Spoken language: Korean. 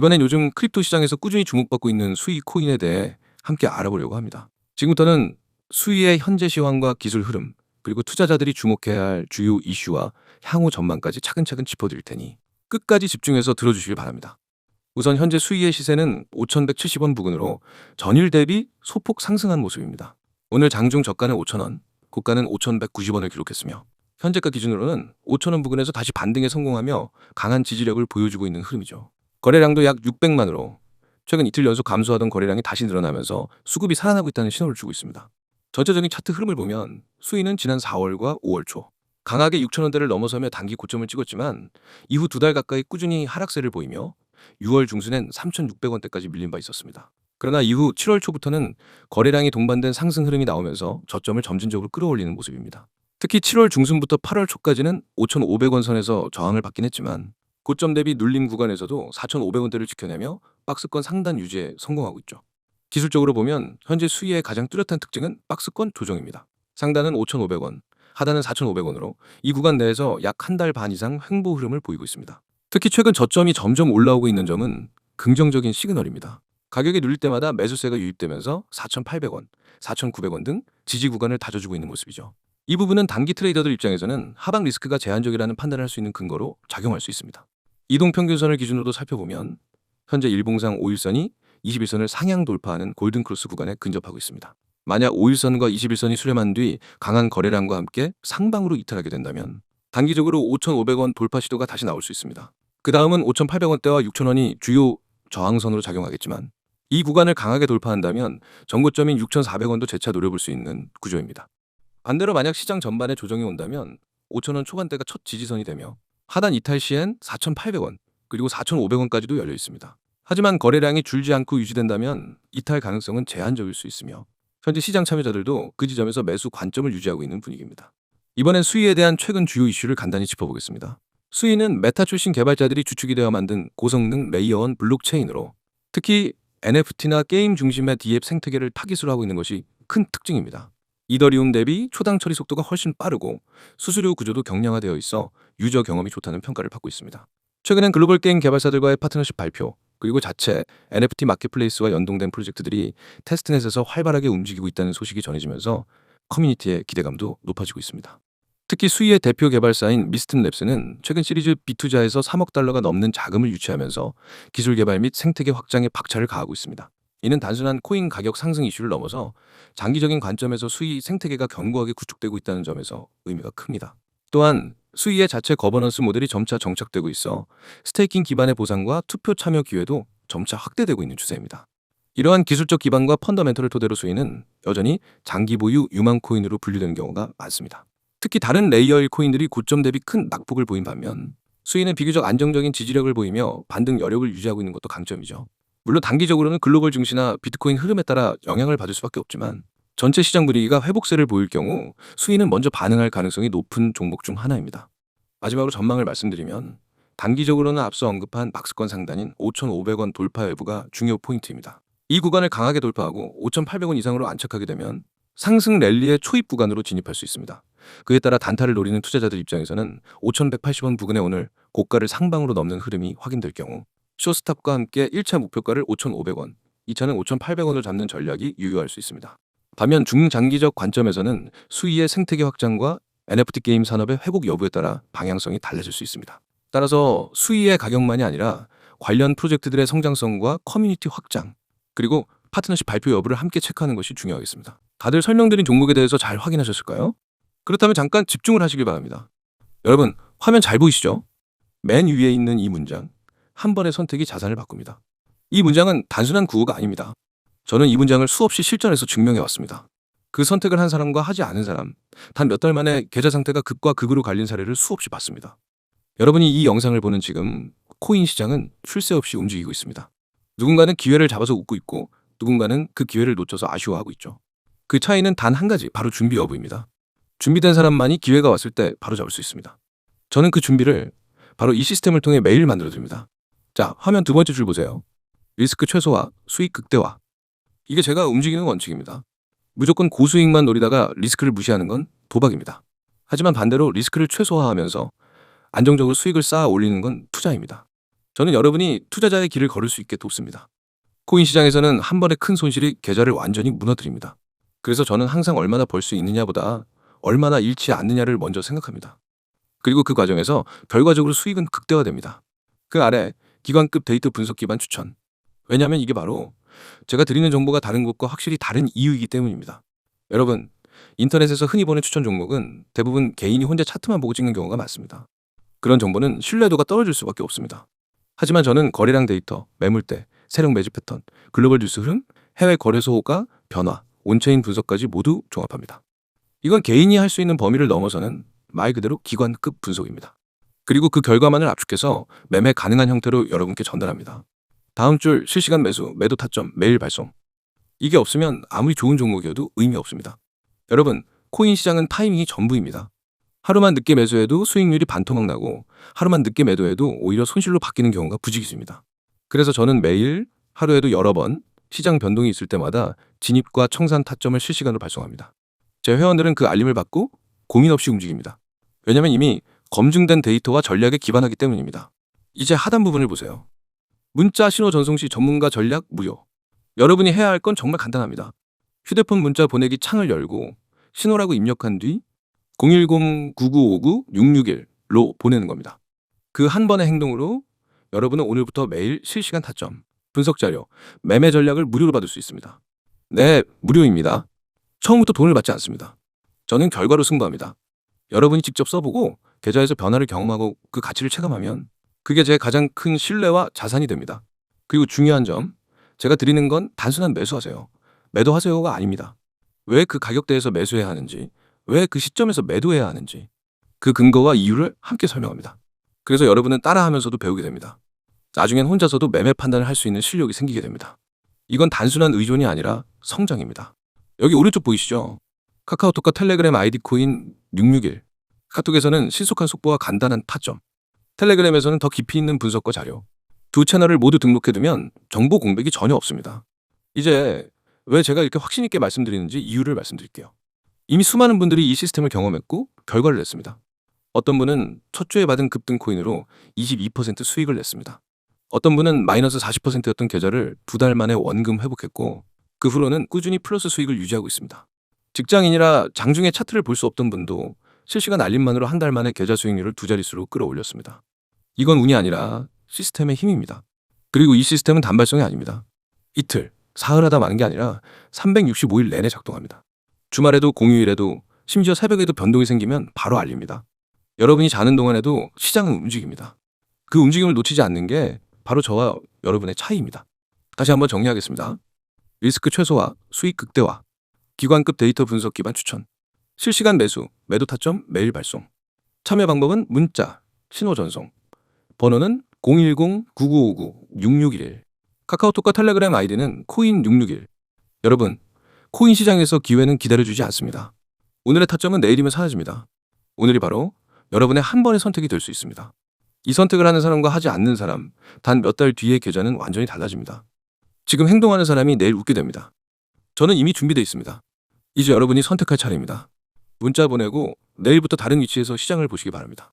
이번엔 요즘 크립토 시장에서 꾸준히 주목받고 있는 수익 코인에 대해 함께 알아보려고 합니다. 지금부터는 수익의 현재 시황과 기술 흐름, 그리고 투자자들이 주목해야 할 주요 이슈와 향후 전망까지 차근차근 짚어드릴 테니 끝까지 집중해서 들어주시길 바랍니다. 우선 현재 수익의 시세는 5,170원 부근으로 전일 대비 소폭 상승한 모습입니다. 오늘 장중 저가는 5,000원, 고가는 5,190원을 기록했으며 현재가 기준으로는 5,000원 부근에서 다시 반등에 성공하며 강한 지지력을 보여주고 있는 흐름이죠. 거래량도 약 600만으로 최근 이틀 연속 감소하던 거래량이 다시 늘어나면서 수급이 살아나고 있다는 신호를 주고 있습니다. 전체적인 차트 흐름을 보면 수익은 지난 4월과 5월 초 강하게 6,000원대를 넘어서며 단기 고점을 찍었지만 이후 두 달 가까이 꾸준히 하락세를 보이며 6월 중순엔 3,600원대까지 밀린 바 있었습니다. 그러나 이후 7월 초부터는 거래량이 동반된 상승 흐름이 나오면서 저점을 점진적으로 끌어올리는 모습입니다. 특히 7월 중순부터 8월 초까지는 5,500원 선에서 저항을 받긴 했지만 고점 대비 눌림 구간에서도 4,500원대를 지켜내며 박스권 상단 유지에 성공하고 있죠. 기술적으로 보면 현재 수익의 가장 뚜렷한 특징은 박스권 조정입니다. 상단은 5,500원, 하단은 4,500원으로 이 구간 내에서 약 한 달 반 이상 횡보 흐름을 보이고 있습니다. 특히 최근 저점이 점점 올라오고 있는 점은 긍정적인 시그널입니다. 가격이 눌릴 때마다 매수세가 유입되면서 4,800원, 4,900원 등 지지 구간을 다져주고 있는 모습이죠. 이 부분은 단기 트레이더들 입장에서는 하방 리스크가 제한적이라는 판단을 할 수 있는 근거로 작용할 수 있습니다. 이동평균선을 기준으로 살펴보면 현재 일봉상 5일선이 21선을 상향 돌파하는 골든크로스 구간에 근접하고 있습니다. 만약 5일선과 21선이 수렴한 뒤 강한 거래량과 함께 상방으로 이탈하게 된다면 단기적으로 5,500원 돌파 시도가 다시 나올 수 있습니다. 그 다음은 5,800원대와 6,000원이 주요 저항선으로 작용하겠지만 이 구간을 강하게 돌파한다면 전고점인 6,400원도 재차 노려볼 수 있는 구조입니다. 반대로 만약 시장 전반에 조정이 온다면 5,000원 초반대가 첫 지지선이 되며 하단 이탈 시엔 4,800원 그리고 4,500원까지도 열려 있습니다. 하지만 거래량이 줄지 않고 유지된다면 이탈 가능성은 제한적일 수 있으며 현재 시장 참여자들도 그 지점에서 매수 관점을 유지하고 있는 분위기입니다. 이번엔 수위에 대한 최근 주요 이슈를 간단히 짚어보겠습니다. 수위는 메타 출신 개발자들이 주축이 되어 만든 고성능 레이어원 블록체인으로 특히 NFT나 게임 중심의 D앱 생태계를 타깃으로 하고 있는 것이 큰 특징입니다. 이더리움 대비 초당 처리 속도가 훨씬 빠르고 수수료 구조도 경량화되어 있어 유저 경험이 좋다는 평가를 받고 있습니다. 최근엔 글로벌 게임 개발사들과의 파트너십 발표, 그리고 자체 NFT 마켓플레이스와 연동된 프로젝트들이 테스트넷에서 활발하게 움직이고 있다는 소식이 전해지면서 커뮤니티의 기대감도 높아지고 있습니다. 특히 수위의 대표 개발사인 미스트랩스는 최근 시리즈 B투자에서 3억 달러가 넘는 자금을 유치하면서 기술 개발 및 생태계 확장에 박차를 가하고 있습니다. 이는 단순한 코인 가격 상승 이슈를 넘어서 장기적인 관점에서 수위 생태계가 견고하게 구축되고 있다는 점에서 의미가 큽니다. 또한 수위의 자체 거버넌스 모델이 점차 정착되고 있어 스테이킹 기반의 보상과 투표 참여 기회도 점차 확대되고 있는 추세입니다. 이러한 기술적 기반과 펀더멘털을 토대로 수위는 여전히 장기 보유 유망 코인으로 분류되는 경우가 많습니다. 특히 다른 레이어 1 코인들이 고점 대비 큰 낙폭을 보인 반면 수위는 비교적 안정적인 지지력을 보이며 반등 여력을 유지하고 있는 것도 강점이죠. 물론 단기적으로는 글로벌 증시나 비트코인 흐름에 따라 영향을 받을 수밖에 없지만 전체 시장 분위기가 회복세를 보일 경우 수위는 먼저 반응할 가능성이 높은 종목 중 하나입니다. 마지막으로 전망을 말씀드리면 단기적으로는 앞서 언급한 박스권 상단인 5,500원 돌파 여부가 중요 포인트입니다. 이 구간을 강하게 돌파하고 5,800원 이상으로 안착하게 되면 상승 랠리의 초입 구간으로 진입할 수 있습니다. 그에 따라 단타를 노리는 투자자들 입장에서는 5,180원 부근에 오늘 고가를 상방으로 넘는 흐름이 확인될 경우 쇼스탑과 함께 1차 목표가를 5,500원, 2차는 5,800원을 잡는 전략이 유효할 수 있습니다. 반면 중장기적 관점에서는 수위의 생태계 확장과 NFT 게임 산업의 회복 여부에 따라 방향성이 달라질 수 있습니다. 따라서 수위의 가격만이 아니라 관련 프로젝트들의 성장성과 커뮤니티 확장, 그리고 파트너십 발표 여부를 함께 체크하는 것이 중요하겠습니다. 다들 설명드린 종목에 대해서 잘 확인하셨을까요? 그렇다면 잠깐 집중을 하시길 바랍니다. 여러분, 화면 잘 보이시죠? 맨 위에 있는 이 문장, 한 번의 선택이 자산을 바꿉니다. 이 문장은 단순한 구호가 아닙니다. 저는 이 문장을 수없이 실전에서 증명해 왔습니다. 그 선택을 한 사람과 하지 않은 사람, 단 몇 달 만에 계좌 상태가 극과 극으로 갈린 사례를 수없이 봤습니다. 여러분이 이 영상을 보는 지금 코인 시장은 쉴 새 없이 움직이고 있습니다. 누군가는 기회를 잡아서 웃고 있고 누군가는 그 기회를 놓쳐서 아쉬워하고 있죠. 그 차이는 단 한 가지, 바로 준비 여부입니다. 준비된 사람만이 기회가 왔을 때 바로 잡을 수 있습니다. 저는 그 준비를 바로 이 시스템을 통해 매일 만들어드립니다. 자, 화면 두 번째 줄 보세요. 리스크 최소화, 수익 극대화. 이게 제가 움직이는 원칙입니다. 무조건 고수익만 노리다가 리스크를 무시하는 건 도박입니다. 하지만 반대로 리스크를 최소화하면서 안정적으로 수익을 쌓아 올리는 건 투자입니다. 저는 여러분이 투자자의 길을 걸을 수 있게 돕습니다. 코인 시장에서는 한 번의 큰 손실이 계좌를 완전히 무너뜨립니다. 그래서 저는 항상 얼마나 벌 수 있느냐보다 얼마나 잃지 않느냐를 먼저 생각합니다. 그리고 그 과정에서 결과적으로 수익은 극대화됩니다. 그 아래 기관급 데이터 분석 기반 추천. 왜냐하면 이게 바로 제가 드리는 정보가 다른 곳과 확실히 다른 이유이기 때문입니다. 여러분, 인터넷에서 흔히 보는 추천 종목은 대부분 개인이 혼자 차트만 보고 찍는 경우가 많습니다. 그런 정보는 신뢰도가 떨어질 수밖에 없습니다. 하지만 저는 거래량 데이터, 매물대, 세력 매집 패턴, 글로벌 뉴스 흐름, 해외 거래소 호가, 변화, 온체인 분석까지 모두 종합합니다. 이건 개인이 할 수 있는 범위를 넘어서는 말 그대로 기관급 분석입니다. 그리고 그 결과만을 압축해서 매매 가능한 형태로 여러분께 전달합니다. 다음 줄 실시간 매수, 매도 타점, 매일 발송. 이게 없으면 아무리 좋은 종목이어도 의미 없습니다. 여러분, 코인 시장은 타이밍이 전부입니다. 하루만 늦게 매수해도 수익률이 반토막 나고 하루만 늦게 매도해도 오히려 손실로 바뀌는 경우가 부지기수입니다. 그래서 저는 매일 하루에도 여러 번 시장 변동이 있을 때마다 진입과 청산 타점을 실시간으로 발송합니다. 제 회원들은 그 알림을 받고 고민 없이 움직입니다. 왜냐하면 이미 검증된 데이터와 전략에 기반하기 때문입니다. 이제 하단 부분을 보세요. 문자 신호 전송 시 전문가 전략 무료. 여러분이 해야 할 건 정말 간단합니다. 휴대폰 문자 보내기 창을 열고 신호라고 입력한 뒤 010-9959-661로 보내는 겁니다. 그 한 번의 행동으로 여러분은 오늘부터 매일 실시간 타점, 분석 자료, 매매 전략을 무료로 받을 수 있습니다. 네, 무료입니다. 처음부터 돈을 받지 않습니다. 저는 결과로 승부합니다. 여러분이 직접 써보고 계좌에서 변화를 경험하고 그 가치를 체감하면 그게 제 가장 큰 신뢰와 자산이 됩니다. 그리고 중요한 점, 제가 드리는 건 단순한 매수하세요, 매도하세요가 아닙니다. 왜 그 가격대에서 매수해야 하는지, 왜 그 시점에서 매도해야 하는지 그 근거와 이유를 함께 설명합니다. 그래서 여러분은 따라하면서도 배우게 됩니다. 나중엔 혼자서도 매매 판단을 할 수 있는 실력이 생기게 됩니다. 이건 단순한 의존이 아니라 성장입니다. 여기 오른쪽 보이시죠? 카카오톡과 텔레그램 아이디 코인 661. 카톡에서는 신속한 속보와 간단한 타점, 텔레그램에서는 더 깊이 있는 분석과 자료. 두 채널을 모두 등록해두면 정보 공백이 전혀 없습니다. 이제 왜 제가 이렇게 확신 있게 말씀드리는지 이유를 말씀드릴게요. 이미 수많은 분들이 이 시스템을 경험했고 결과를 냈습니다. 어떤 분은 첫 주에 받은 급등 코인으로 22% 수익을 냈습니다. 어떤 분은 마이너스 40%였던 계좌를 2달 만에 원금 회복했고 그 후로는 꾸준히 플러스 수익을 유지하고 있습니다. 직장인이라 장중에 차트를 볼 수 없던 분도 실시간 알림만으로 한 달 만에 계좌 수익률을 2자릿수로 끌어올렸습니다. 이건 운이 아니라 시스템의 힘입니다. 그리고 이 시스템은 단발성이 아닙니다. 이틀, 사흘하다 마는 게 아니라 365일 내내 작동합니다. 주말에도 공휴일에도 심지어 새벽에도 변동이 생기면 바로 알립니다. 여러분이 자는 동안에도 시장은 움직입니다. 그 움직임을 놓치지 않는 게 바로 저와 여러분의 차이입니다. 다시 한번 정리하겠습니다. 리스크 최소화, 수익 극대화, 기관급 데이터 분석 기반 추천, 실시간 매수, 매도 타점 매일 발송. 참여 방법은 문자, 신호 전송. 번호는 010-9959-6611. 카카오톡과 텔레그램 아이디는 코인 661. 여러분, 코인 시장에서 기회는 기다려주지 않습니다. 오늘의 타점은 내일이면 사라집니다. 오늘이 바로 여러분의 한 번의 선택이 될 수 있습니다. 이 선택을 하는 사람과 하지 않는 사람, 단 몇 달 뒤의 계좌는 완전히 달라집니다. 지금 행동하는 사람이 내일 웃게 됩니다. 저는 이미 준비되어 있습니다. 이제 여러분이 선택할 차례입니다. 문자 보내고 내일부터 다른 위치에서 시장을 보시기 바랍니다.